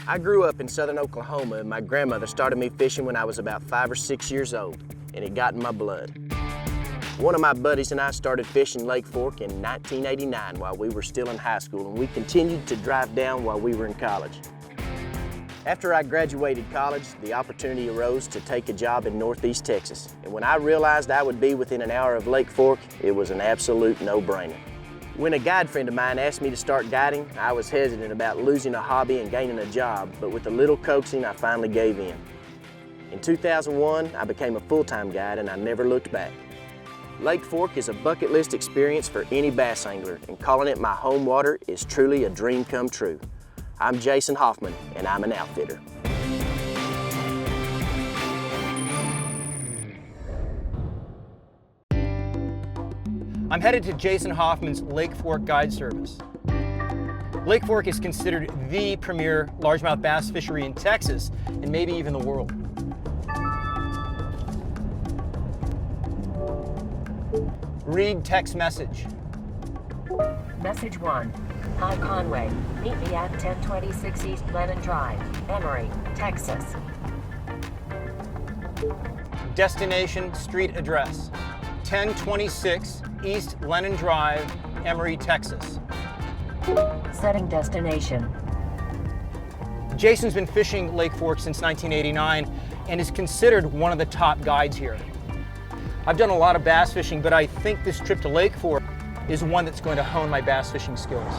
I grew up in southern Oklahoma, and my grandmother started me fishing when I was about 5 or 6 years old, and it got in my blood. One of my buddies and I started fishing Lake Fork in 1989 while we were still in high school, and we continued to drive down while we were in college. After I graduated college, the opportunity arose to take a job in Northeast Texas, and when I realized I would be within an hour of Lake Fork, it was an absolute no-brainer. When a guide friend of mine asked me to start guiding, I was hesitant about losing a hobby and gaining a job, but with a little coaxing, I finally gave in. In 2001, I became a full-time guide and I never looked back. Lake Fork is a bucket list experience for any bass angler, and calling it my home water is truly a dream come true. I'm Jason Hoffman, and I'm an outfitter. I'm headed to Jason Hoffman's Lake Fork Guide Service. Lake Fork is considered the premier largemouth bass fishery in Texas, and maybe even the world. Read text message. Message 1. Hi Conway, meet me at 1026 East Lennon Drive, Emory, Texas. Destination, street address. 1026 East Lennon Drive, Emory, Texas. Setting destination. Jason's been fishing Lake Fork since 1989 and is considered one of the top guides here. I've done a lot of bass fishing, but I think this trip to Lake Fork is one that's going to hone my bass fishing skills.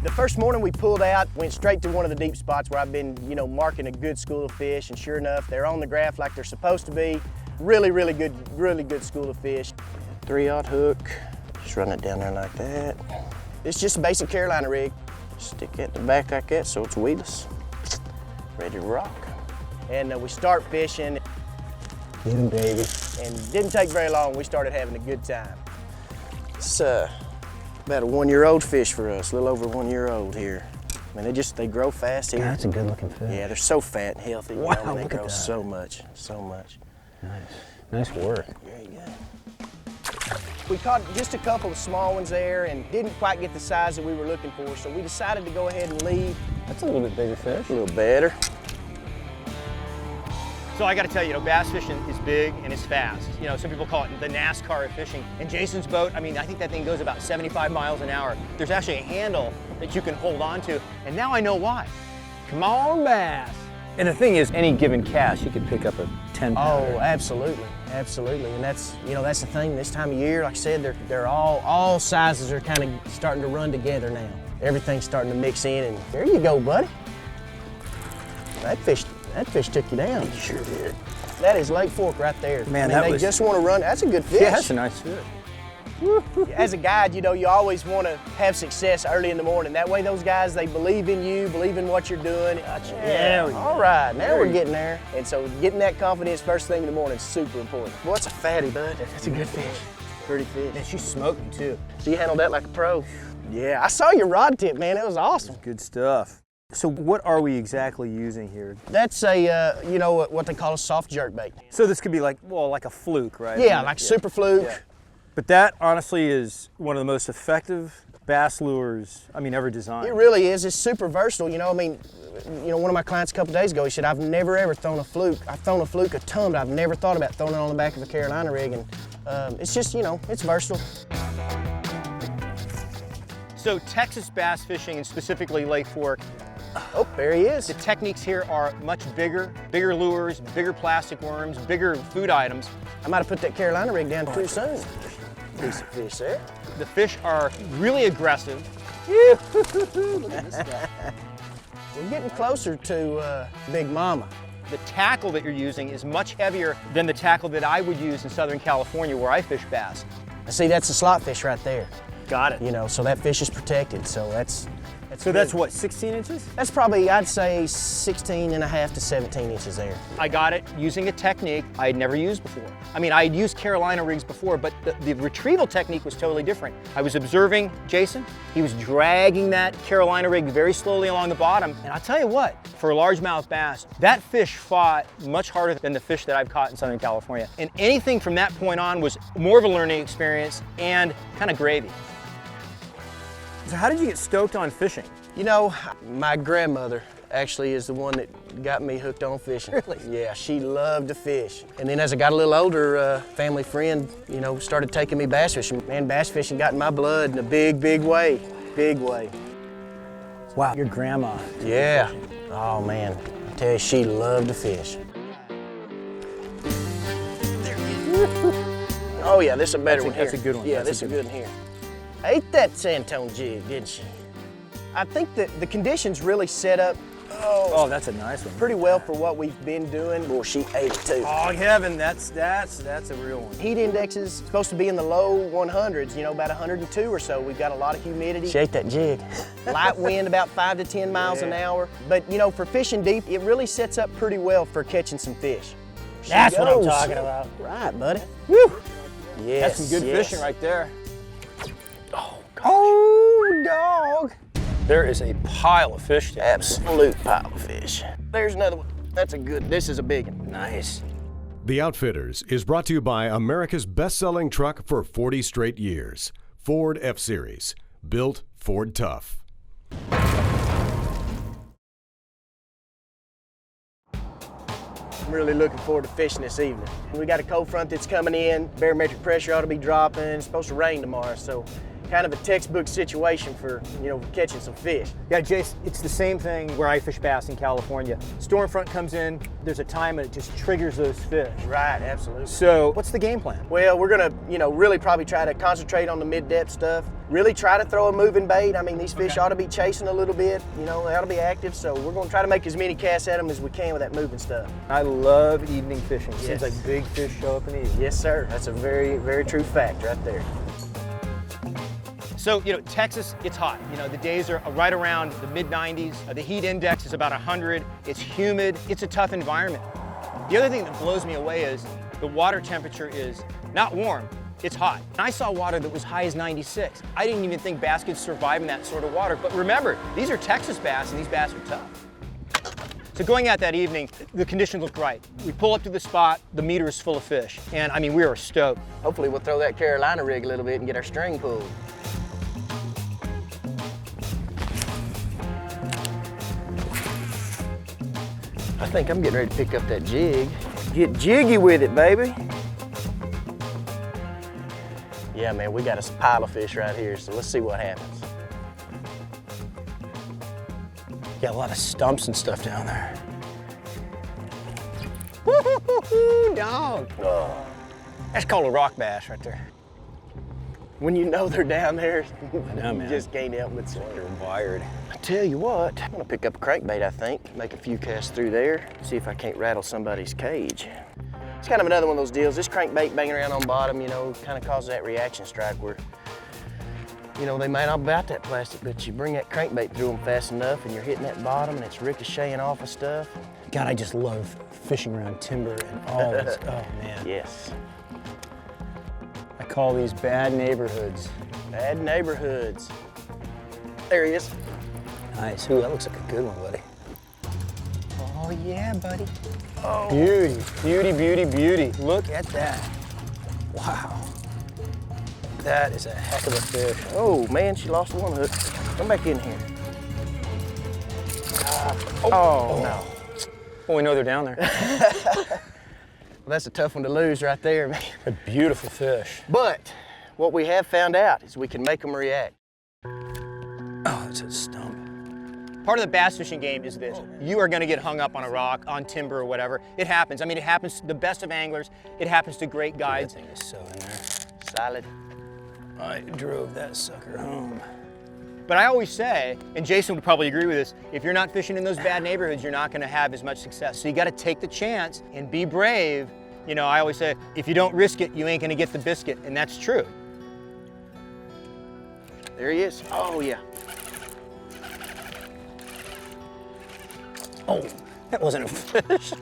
The first morning we pulled out, went straight to one of the deep spots where I've been, marking a good school of fish, and sure enough, they're on the graph like they're supposed to be. Really good school of fish. 3/0 hook, just run it down there like that. It's just a basic Carolina rig. Stick it in the back like that so it's weedless. Ready to rock. And we start fishing. Get him, baby. And it didn't take very long, we started having a good time. It's about a 1-year-old fish for us, a little over 1 year old here. I mean, they grow fast here. God, that's a good looking fish. Yeah, they're so fat and healthy. Wow, and they look at grow that. so much. Nice work. Very good. We caught just a couple of small ones there and didn't quite get the size that we were looking for, so we decided to go ahead and leave. That's a little bit bigger fish. A little better. So I got to tell you, bass fishing is big and it's fast. Some people call it the NASCAR of fishing. And Jason's boat, I think that thing goes about 75 miles an hour. There's actually a handle that you can hold on to, and now I know why. Come on, bass. And the thing is, any given cast, you could pick up a 10-pounder. Oh, absolutely, absolutely. And that's the thing. This time of year, like I said, they're all sizes are kind of starting to run together now. Everything's starting to mix in, and there you go, buddy. That fish took you down. He sure did. That is Lake Fork right there. Man, they just want to run. That's a good fish. Yeah, that's a nice fish. As a guide, you always want to have success early in the morning. That way those guys, they believe in you, believe in what you're doing. Gotcha. Yeah, Yeah, all right, now we're getting there. And so getting that confidence first thing in the morning is super important. Boy, it's a fatty, bud. That's a good fish. Pretty fish. And she smoked me too. So you handled that like a pro. Yeah, I saw your rod tip, man. That was awesome. Good stuff. So what are we exactly using here? That's what they call a soft jerkbait. So this could be like a fluke, right? Yeah, like super fluke. Yeah. But that honestly is one of the most effective bass lures, ever designed. It really is. It's super versatile. One of my clients a couple days ago, he said, I've never ever thrown a fluke. I've thrown a fluke a ton, but I've never thought about throwing it on the back of a Carolina rig. And it's just, it's versatile. So Texas bass fishing, and specifically Lake Fork, Oh, there he is. the techniques here are much bigger lures, bigger plastic worms, bigger food items. I might have put that Carolina rig down too soon. Decent fish there. The fish are really aggressive. Look at this guy. We're getting closer to Big Mama. The tackle that you're using is much heavier than the tackle that I would use in Southern California where I fish bass. See, that's a slot fish right there. Got it. So that fish is protected, so that's So that's what, 16 inches? That's probably, I'd say, 16.5 to 17 inches there. I got it using a technique I had never used before. I had used Carolina rigs before, but the retrieval technique was totally different. I was observing Jason. He was dragging that Carolina rig very slowly along the bottom. And I'll tell you what, for a largemouth bass, that fish fought much harder than the fish that I've caught in Southern California. And anything from that point on was more of a learning experience and kind of gravy. So how did you get stoked on fishing? You know, my grandmother actually is the one that got me hooked on fishing. Really? Yeah, she loved to fish. And then as I got a little older, a family friend, you know, started taking me bass fishing. Man, bass fishing got in my blood in a big, big way. Big way. Wow, your grandma. Yeah. Oh man, I tell you, she loved to fish. Oh yeah, this is a better one here. That's a good one. Yeah, That's this is a good one here. Ate that sandtone jig, didn't she? I think that the conditions really set up Oh, that's a nice one. pretty well for what we've been doing. Boy, she ate it too. Oh, heaven, that's a real one. Heat index is supposed to be in the low 100s, you know, about 102 or so. We've got a lot of humidity. She ate that jig. Light wind, about 5 to 10 miles an hour. But, you know, for fishing deep, it really sets up pretty well for catching some fish. That's what I'm talking about. Right, buddy. Woo! Yes, That's some good fishing right there. Oh, gosh. Oh, dog. There is a pile of fish down there. Absolute pile of fish. There's another one. That's a good, this is a big one. Nice. The Outfitters is brought to you by America's best-selling truck for 40 straight years, Ford F-Series, built Ford tough. I'm really looking forward to fishing this evening. We got a cold front that's coming in. Barometric pressure ought to be dropping. It's supposed to rain tomorrow, so kind of a textbook situation for, you know, catching some fish. Yeah, Jace, it's the same thing where I fish bass in California. Storm front comes in, there's a time and it just triggers those fish. Right, absolutely. So what's the game plan? Well, we're gonna, you know, really probably try to concentrate on the mid-depth stuff. Really try to throw a moving bait. I mean, these fish ought to be chasing a little bit, you know, they ought to be active, so we're gonna try to make as many casts at them as we can with that moving stuff. I love evening fishing. Yes. Seems like big fish show up in the evening. Yes, sir. That's a very, very true fact right there. So, you know, Texas, it's hot. You know, the days are right around the mid-90s. The heat index is about 100. It's humid. It's a tough environment. The other thing that blows me away is the water temperature is not warm, it's hot. And I saw water that was high as 96. I didn't even think bass could survive in that sort of water. But remember, these are Texas bass and these bass are tough. So going out that evening, the conditions looked right. We pull up to the spot, the meter is full of fish. And I mean, we were stoked. Hopefully we'll throw that Carolina rig a little bit and get our string pulled. I think I'm getting ready to pick up that jig. Get jiggy with it, baby. Yeah, man, we got a pile of fish right here, so let's see what happens. Got a lot of stumps and stuff down there. Woo-hoo-hoo-hoo, dog. Oh. That's called a rock bass right there. When you know they're down there, know, you man. just can't help but swim. They're wired. I tell you what, I'm gonna pick up a crankbait, I think, make a few casts through there, see if I can't rattle somebody's cage. It's kind of another one of those deals. This crankbait banging around on bottom, you know, kind of causes that reaction strike where, you know, they might not bite that plastic, but you bring that crankbait through them fast enough and you're hitting that bottom and it's ricocheting off of stuff. God, I just love fishing around timber and all this. Oh, man. Yes. I call these bad neighborhoods. Bad neighborhoods. There he is. Nice. Ooh, that looks like a good one, buddy. Oh, yeah, buddy. Oh. Beauty, beauty, beauty, beauty. Look at that. Wow. That is a heck of a fish. Oh, man, she lost one hook. Come back in here. Oh, no. Well, we know they're down there. Well, that's a tough one to lose right there, man. A beautiful fish. But what we have found out is we can make them react. Oh, it's a stump. Part of the bass fishing game is this. You are gonna get hung up on a rock, on timber or whatever. It happens. I mean, it happens to the best of anglers. It happens to great guides. That thing is so in there. Solid. I drove that sucker home. But I always say, and Jason would probably agree with this, if you're not fishing in those bad neighborhoods, you're not gonna have as much success. So you gotta take the chance and be brave. You know, I always say, if you don't risk it, you ain't gonna get the biscuit, and that's true. There he is. Oh, yeah. Oh, that wasn't a fish.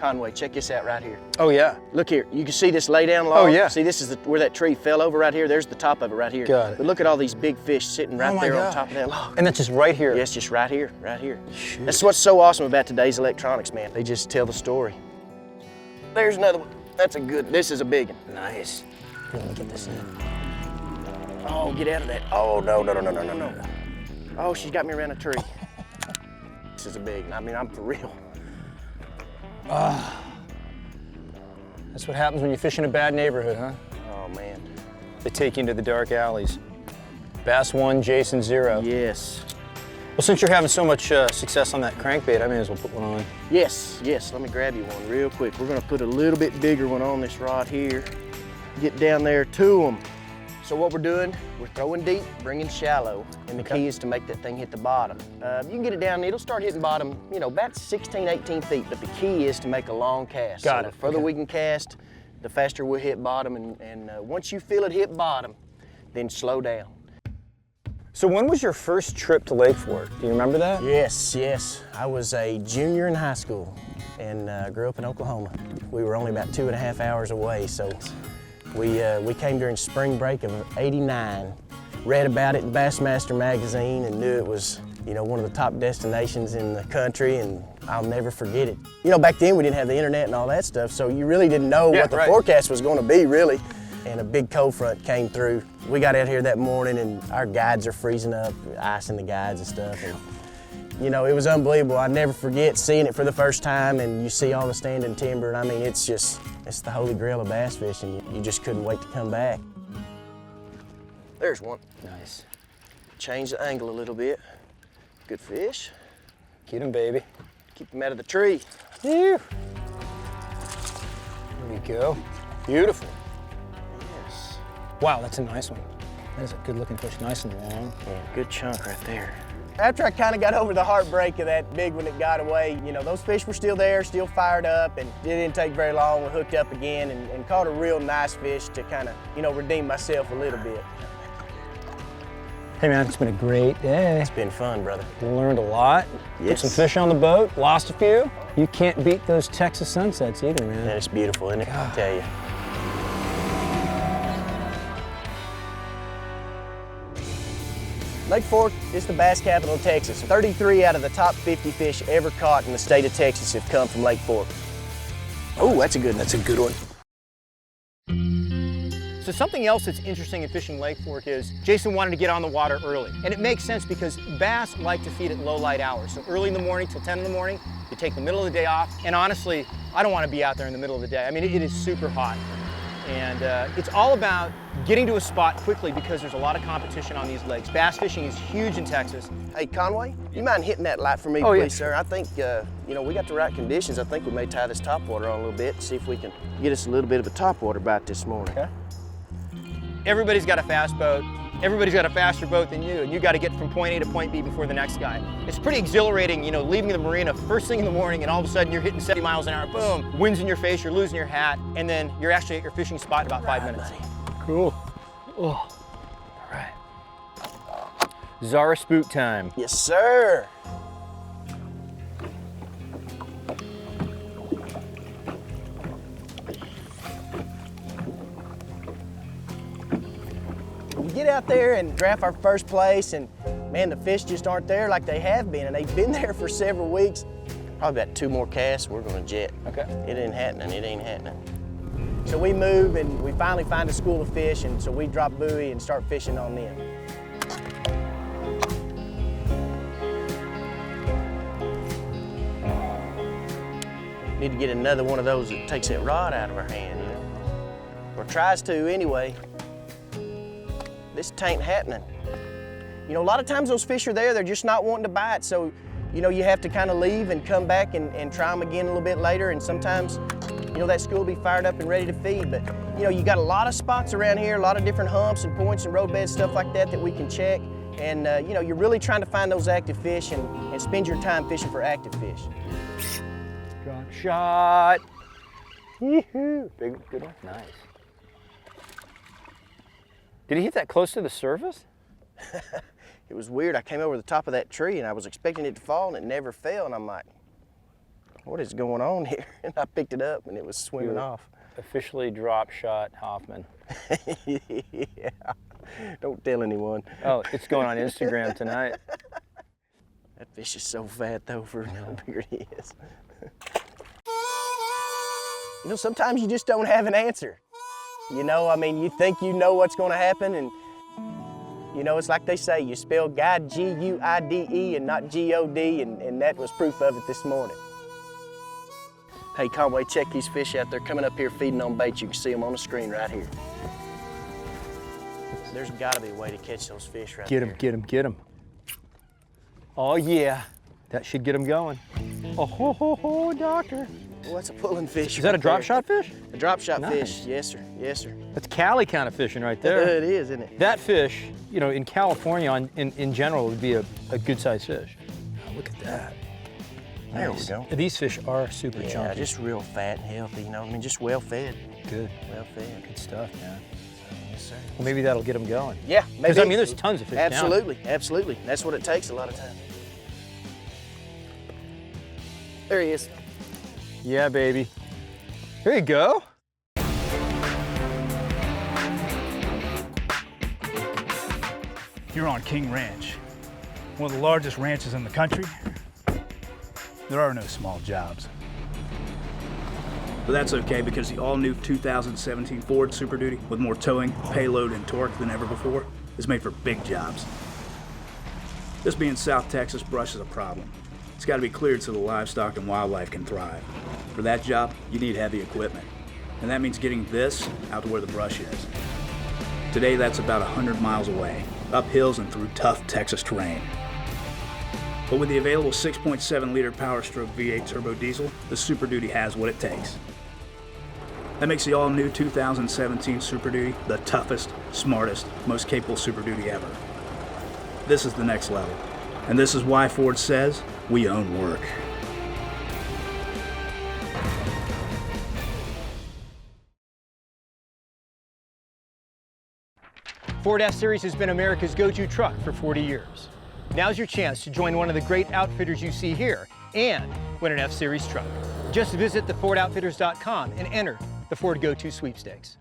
Conway, check this out right here. Oh, yeah. Look here, you can see this lay down log? Oh, yeah. See, this is where that tree fell over right here. There's the top of it right here. Got it. But look at all these big fish sitting right Oh, my there on gosh. top of that log. And that's just right here. Yes, just right here, right here. Shoot. That's what's so awesome about today's electronics, man. They just tell the story. There's another one. That's a good, this is a big one. Nice. Let me get this in. Oh, get out of that. Oh, no, no, no, no, no, no, no. Oh, she's got me around a tree. This is a big one. I mean, I'm for real. That's what happens when you fish in a bad neighborhood, huh? Oh, man. They take you into the dark alleys. Bass 1, Jason 0. Yes. Well, since you're having so much success on that crankbait, I may as well put one on. Yes, yes. Let me grab you one real quick. We're gonna put a little bit bigger one on this rod here. Get down there to them. So what we're doing, we're throwing deep, bringing shallow, and the key is to make that thing hit the bottom. You can get it down, it'll start hitting bottom, you know, about 16, 18 feet, but the key is to make a long cast. Got so it. The further we can cast, the faster we'll hit bottom, and once you feel it hit bottom, then slow down. So when was your first trip to Lake Fork? Do you remember that? Yes, yes. I was a junior in high school and grew up in Oklahoma. We were only about 2.5 hours away, so we came during spring break of '89. Read about it in Bassmaster magazine and knew it was, you know, one of the top destinations in the country, and I'll never forget it. You know, back then we didn't have the internet and all that stuff, so you really didn't know what the forecast was going to be, really. And a big cold front came through. We got out here that morning and our guides are freezing up, icing the guides and stuff. And, you know, it was unbelievable. I never forget seeing it for the first time, and you see all the standing timber, and I mean, it's the holy grail of bass fishing. You just couldn't wait to come back. There's one. Nice. Change the angle a little bit. Good fish. Get him, baby. Keep him out of the tree. There we go. Beautiful. Yes. Wow, that's a nice one. That is a good looking fish, nice and long. Yeah, good chunk right there. After I kind of got over the heartbreak of that big one that got away, you know, those fish were still there, still fired up, and it didn't take very long. We hooked up again and caught a real nice fish to kind of, you know, redeem myself a little bit. Hey man, it's been a great day. It's been fun, brother. Learned a lot. Yes. Put some fish on the boat, lost a few. You can't beat those Texas sunsets either, man. Man, it's beautiful, isn't it? I tell you. Lake Fork is the bass capital of Texas. 33 out of the top 50 fish ever caught in the state of Texas have come from Lake Fork. Oh, that's a good one. That's a good one. So something else that's interesting in fishing Lake Fork is Jason wanted to get on the water early. And it makes sense because bass like to feed at low light hours. So early in the morning till 10 in the morning, you take the middle of the day off. And honestly, I don't want to be out there in the middle of the day. I mean, it is super hot. And it's all about getting to a spot quickly because there's a lot of competition on these lakes. Bass fishing is huge in Texas. Hey, Conway, you mind hitting that light for me, Oh, please, yeah. sir? I think, you know, we got the right conditions. I think we may tie this topwater on a little bit and see if we can get us a little bit of a topwater bite this morning. Okay. Everybody's got a fast boat. Everybody's got a faster boat than you, and you got to get from point A to point B before the next guy. It's pretty exhilarating, you know, leaving the marina first thing in the morning and all of a sudden you're hitting 70 miles an hour, boom, wind's in your face, you're losing your hat, and then you're actually at your fishing spot in about 5 minutes. Cool. Oh, all right. Zara spoot time. Yes, sir. We get out there and draft our first place, and man, the fish just aren't there like they have been, and they've been there for several weeks. Probably about 2 more casts, we're gonna jet. Okay. It ain't happening, it ain't happening. So we move and we finally find a school of fish, and so we drop buoy and start fishing on them. Need to get another one of those that takes that rod out of our hand, you know? Or tries to anyway. This tain't happening. You know, a lot of times those fish are there, they're just not wanting to bite, so, you know, you have to kind of leave and come back and try them again a little bit later, and sometimes, you know, that school will be fired up and ready to feed, but, you know, you got a lot of spots around here, a lot of different humps and points and roadbeds, stuff like that we can check, and, you know, you're really trying to find those active fish and spend your time fishing for active fish. Drop shot. Yee-hoo. Big, good one. Nice. Did he hit that close to the surface? It was weird. I came over the top of that tree and I was expecting it to fall and it never fell, and I'm like, what is going on here? And I picked it up and it was swimming off. Officially drop shot Hoffman. Yeah. Don't tell anyone. Oh, it's going on Instagram tonight. That fish is so fat though for how bigger he is. You know, sometimes you just don't have an answer. You know, I mean, you think you know what's going to happen, and You know, it's like they say, you spell guide G-U-I-D-E and not G-O-D, and that was proof of it this morning. Hey, Conway, check these fish out. They're coming up here feeding on bait. You can see them on the screen right here. There's got to be a way to catch those fish right there. Get them. Oh, yeah. That should get them going. Oh, ho, ho, ho, doctor. Well, that's a pulling fish. Is that a drop shot fish? A drop shot Nice. fish, yes, sir. Yes, sir. That's Cali kind of fishing right there. It is, isn't it? That fish, you know, in California, in general, would be a good-sized fish. Oh, look at that. There Nice. we go. These fish are super Yeah, chunky. just real fat and healthy, you know what I mean? Just well fed. Good. Well fed. Good stuff, man. Yes, sir. Well, maybe that'll get them going. Yeah, maybe. Because, I mean, there's tons of fish down. Absolutely, absolutely. That's what it takes a lot of time. There he is. Yeah, baby. There you go. You're on King Ranch, one of the largest ranches in the country. There are no small jobs. But that's okay because the all-new 2017 Ford Super Duty with more towing, payload, and torque than ever before is made for big jobs. This being South Texas, brush is a problem. It's got to be cleared so the livestock and wildlife can thrive. For that job, you need heavy equipment. And that means getting this out to where the brush is. Today, that's about 100 miles away, up hills and through tough Texas terrain. But with the available 6.7-liter Power Stroke V8 turbo diesel, the Super Duty has what it takes. That makes the all-new 2017 Super Duty the toughest, smartest, most capable Super Duty ever. This is the next level. And this is why Ford says we own work. Ford F-Series has been America's go-to truck for 40 years. Now's your chance to join one of the great outfitters you see here and win an F-Series truck. Just visit thefordoutfitters.com and enter the Ford Go-To Sweepstakes.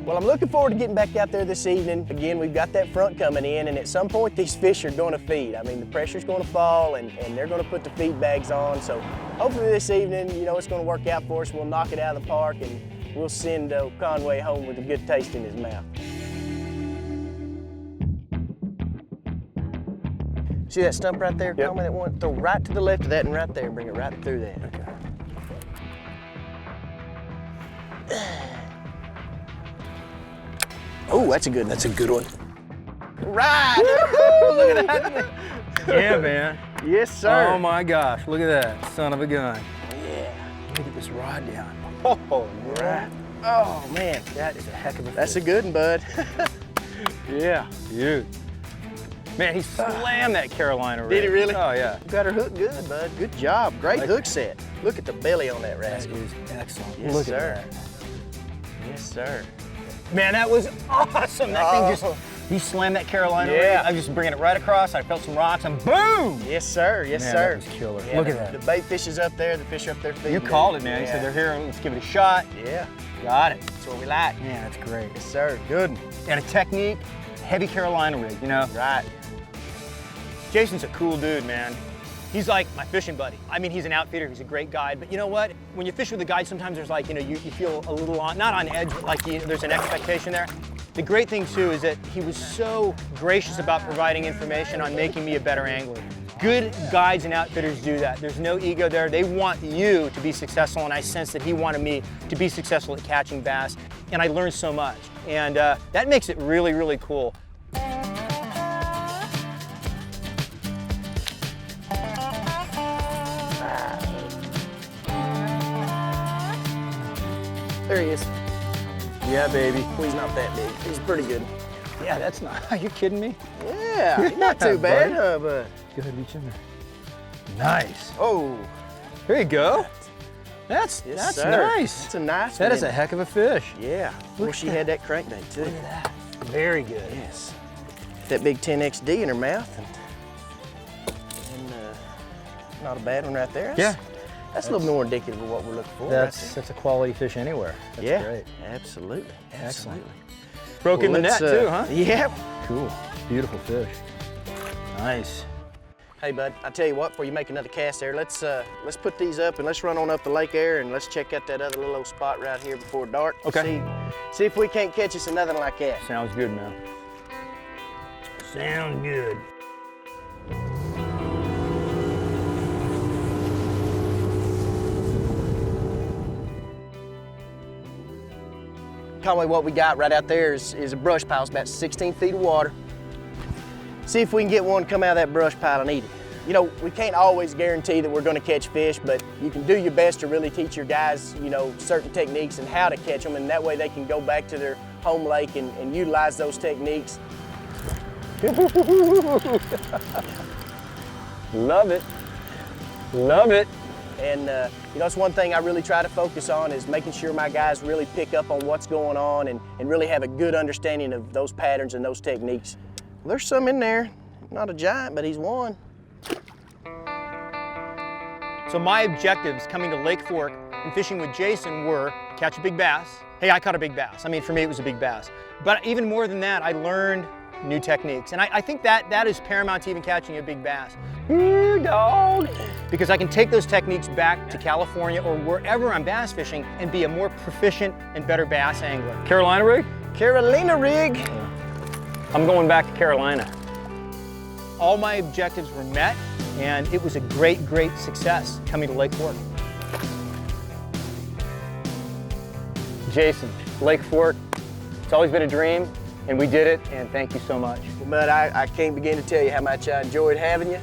Well, I'm looking forward to getting back out there this evening. Again, we've got that front coming in, and at some point these fish are going to feed. I mean, the pressure's going to fall, and they're going to put the feed bags on. So hopefully this evening, you know, it's going to work out for us. We'll knock it out of the park, and we'll send Conway home with a good taste in his mouth. See that stump right there, Conway? That one? Throw right to the left of that and right there, and bring it right through that. Okay. Oh, that's a good one. That's a good one. Right! Look at that. Yeah, man. Yes, sir. Oh my gosh, look at that, son of a gun. Yeah. Look at this rod down. Oh, right. Oh, man. That is a heck of a That's fish. a good one, bud. Yeah, dude. Man, he slammed that Carolina rig. Did he really? Oh, yeah. You got her hooked good, bud. Good job. Great hook set. Look at the belly on that That rascal. is excellent. Yes, Look sir. at that. Yes, sir. Man, that was awesome. That thing just, he slammed that Carolina rig. Yeah. I was just bringing it right across. I felt some rocks and boom! Yes, sir. Yes, Man, sir. that was killer. Yeah, Look at The that. bait fish is up there. The fish are up there feeding. You called it, man. You said they're here. Let's give it a shot. Yeah. Got it. That's what we like. Man, that's great. Yes, sir. Good one. And a technique, heavy Carolina rig, you know? Right. Jason's a cool dude, man. He's like my fishing buddy. I mean, he's an outfitter, he's a great guide, but you know what? When you fish with a guide, sometimes there's like, you know, you feel a little not on edge, but like there's an expectation there. The great thing too is that he was so gracious about providing information on making me a better angler. Good guides and outfitters do that. There's no ego there. They want you to be successful, and I sense that he wanted me to be successful at catching bass, and I learned so much. And that makes it really, really cool. There he is. Yeah, baby. Well, he's not that big. He's pretty good. Yeah, that's not, are you kidding me? Yeah, he's not too bad, huh, bud? Go ahead, reach in there. Nice. Oh. There you go. That's Yes, sir. nice. That's a nice That one. is a heck of a fish. Yeah. Well, she had that crankbait, too. Look at that. Very good. Yes. That big 10XD in her mouth. And not a bad one right there. That's a little more indicative of what we're looking for. That's a quality fish anywhere. That's yeah, great. absolutely. Excellent. Absolutely. Broke in the net let's, too, huh? Yep. Cool. Beautiful fish. Nice. Hey, bud, I tell you what, before you make another cast there, let's put these up and let's run on up the lake there and let's check out that other little old spot right here before dark. Okay. See if we can't catch us another like that. Sounds good, man. Sounds good. Conway, what we got right out there is a brush pile. It's about 16 feet of water. See if we can get one to come out of that brush pile and eat it. You know, we can't always guarantee that we're gonna catch fish, but you can do your best to really teach your guys, you know, certain techniques and how to catch them, and that way they can go back to their home lake and utilize those techniques. Love it. Love it. And you know, it's one thing I really try to focus on is making sure my guys really pick up on what's going on and really have a good understanding of those patterns and those techniques. Well, there's some in there. Not a giant, but he's one. So my objectives coming to Lake Fork and fishing with Jason were catch a big bass. Hey, I caught a big bass. I mean, for me, it was a big bass. But even more than that, I learned new techniques. And I think that is paramount to even catching a big bass. Dog! Because I can take those techniques back to California or wherever I'm bass fishing and be a more proficient and better bass angler. Carolina rig? Carolina rig. I'm going back to Carolina. All my objectives were met, and it was a great, great success coming to Lake Fork. Jason, Lake Fork, it's always been a dream, and we did it, and thank you so much. But I can't begin to tell you how much I enjoyed having you.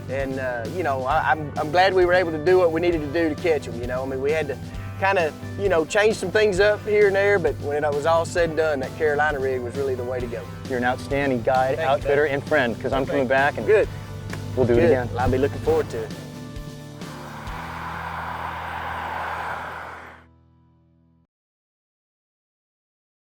And, you know, I'm glad we were able to do what we needed to do to catch them, you know. I mean, we had to kind of, you know, change some things up here and there, but when it was all said and done, that Carolina rig was really the way to go. You're an outstanding guide, Thank you, outfitter, buddy. and friend, because I'm coming back, and Good. we'll do it Good. again. I'll be looking forward to it.